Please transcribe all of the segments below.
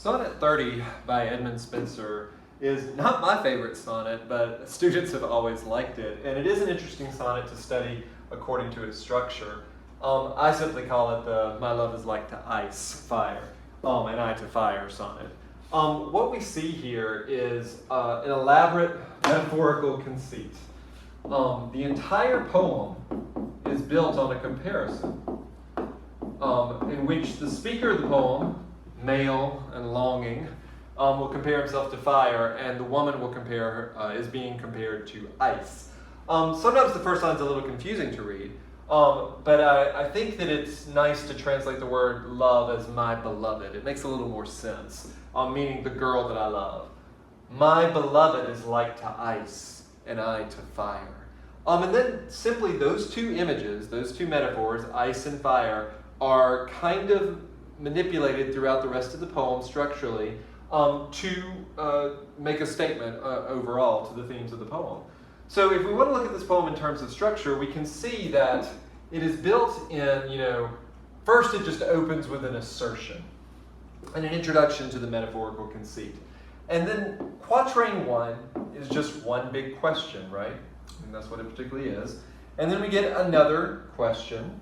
Sonnet 30 by Edmund Spenser is not my favorite sonnet, but students have always liked it. And it is an interesting sonnet to study according to its structure. I simply call it the My Love is Like to Ice, Fire, and I to Fire sonnet. What we see here is an elaborate metaphorical conceit. The entire poem is built on a comparison in which the speaker of the poem, male and longing, will compare himself to fire, and the woman will is being compared to ice. Sometimes the first line's a little confusing to read, but I think that it's nice to translate the word love as my beloved. It makes a little more sense, meaning the girl that I love. My beloved is like to ice, and I to fire. And then simply those two images, those two metaphors, ice and fire, are kind of manipulated throughout the rest of the poem structurally to make a statement overall to the themes of the poem. So if we want to look at this poem in terms of structure, we can see that it is built in, first it just opens with an assertion and an introduction to the metaphorical conceit. And then quatrain 1 is just one big question, right? And that's what it particularly is. And then we get another question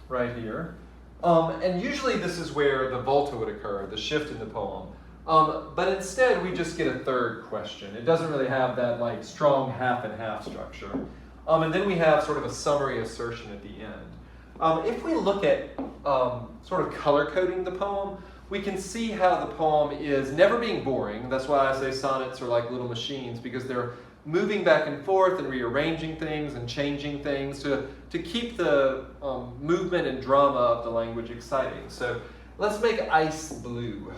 right here. And usually this is where the volta would occur, the shift in the poem. But instead we just get a third question. It doesn't really have that strong half and half structure. And then we have sort of a summary assertion at the end. If we look at sort of color coding the poem, we can see how the poem is never being boring. That's why I say sonnets are like little machines, because they're moving back and forth and rearranging things and changing things to keep the movement and drama of the language exciting. So let's make ice blue,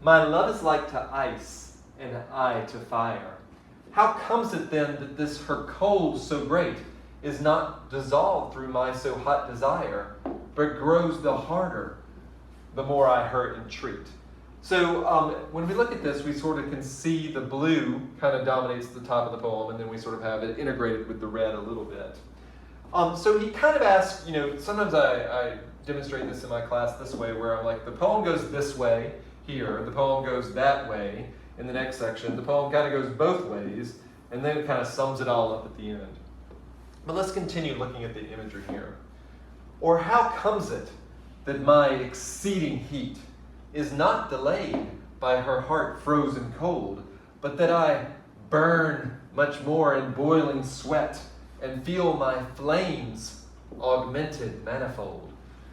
My love is like to ice, and I to fire. How comes it then that this her cold so great is not dissolved through my so hot desire, but grows the harder the more I hurt and treat? So when we look at this, we sort of can see the blue kind of dominates the top of the poem, and then we sort of have it integrated with the red a little bit. So he kind of asks, sometimes I demonstrate this in my class this way, where I'm like, the poem goes this way here, the poem goes that way in the next section, the poem kind of goes both ways, and then it kind of sums it all up at the end. But let's continue looking at the imagery here. Or how comes it that my exceeding heat is not delayed by her heart frozen cold, but that I burn much more in boiling sweat and feel my flames augmented manifold?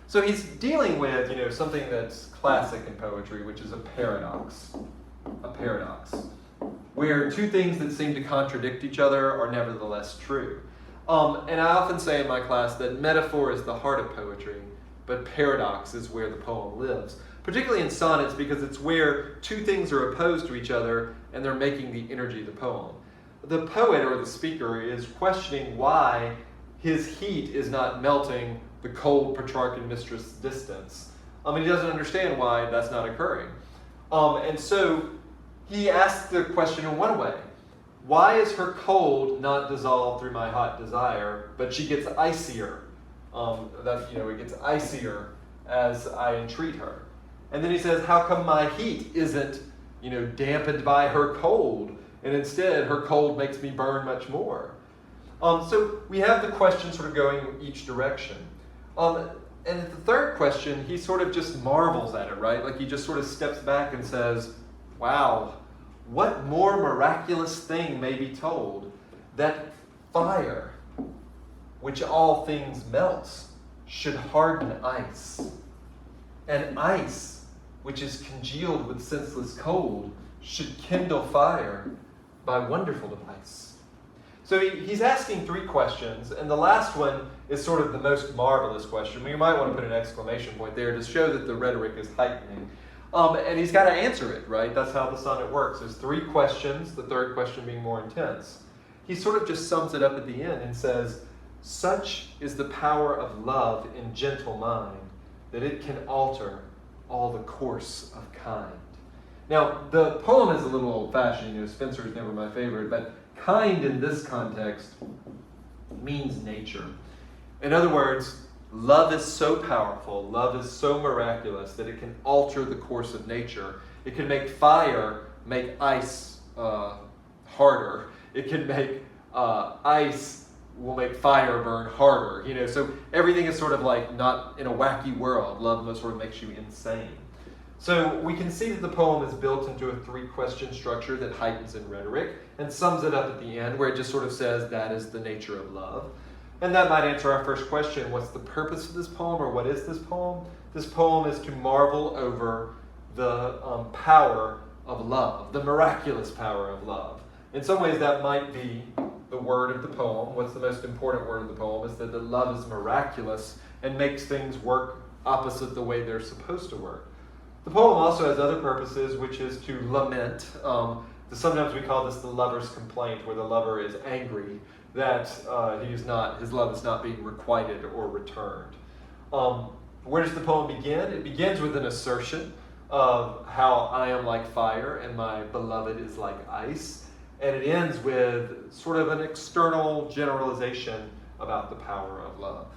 So he's dealing with, something that's classic in poetry, which is a paradox, where two things that seem to contradict each other are nevertheless true. And I often say in my class that metaphor is the heart of poetry, but paradox is where the poem lives. Particularly in sonnets, because it's where two things are opposed to each other and they're making the energy of the poem. The poet or the speaker is questioning why his heat is not melting the cold Petrarchan mistress' distance. He doesn't understand why that's not occurring. And so he asks the question in one way. Why is her cold not dissolved through my hot desire, but she gets icier? It gets icier as I entreat her. And then he says, how come my heat isn't, dampened by her cold, and instead her cold makes me burn much more? So we have the question sort of going each direction. And at the third question, he sort of just marvels at it, right? He just sort of steps back and says, wow, what more miraculous thing may be told that fire, which all things melts, should harden ice, and ice, which is congealed with senseless cold, should kindle fire by wonderful device. So he's asking three questions, and the last one is sort of the most marvelous question. You might want to put an exclamation point there to show that the rhetoric is heightening. And he's got to answer it, right? That's how the sonnet works. There's three questions, the third question being more intense. He sort of just sums it up at the end and says, such is the power of love in gentle mind, that it can alter all the course of kind. Now, the poem is a little old-fashioned. Spenser is never my favorite, but kind in this context means nature. In other words, Love is so powerful, love is so miraculous that it can alter the course of nature. It can make fire make ice harder. It can make ice will make fire burn harder. You know, so everything is sort of like not in a wacky world. Love sort of makes you insane. So we can see that the poem is built into a 3-question structure that heightens in rhetoric and sums it up at the end, where it just sort of says that is the nature of love. And that might answer our first question: what's the purpose of this poem, or what is this poem? This poem is to marvel over the power of love, the miraculous power of love. In some ways that might be the word of the poem. What's the most important word of the poem is that the love is miraculous and makes things work opposite the way they're supposed to work. The poem also has other purposes, which is to lament. Sometimes we call this the lover's complaint, where the lover is angry that his love is not being requited or returned. Where does the poem begin? It begins with an assertion of how I am like fire and my beloved is like ice. And it ends with sort of an external generalization about the power of love.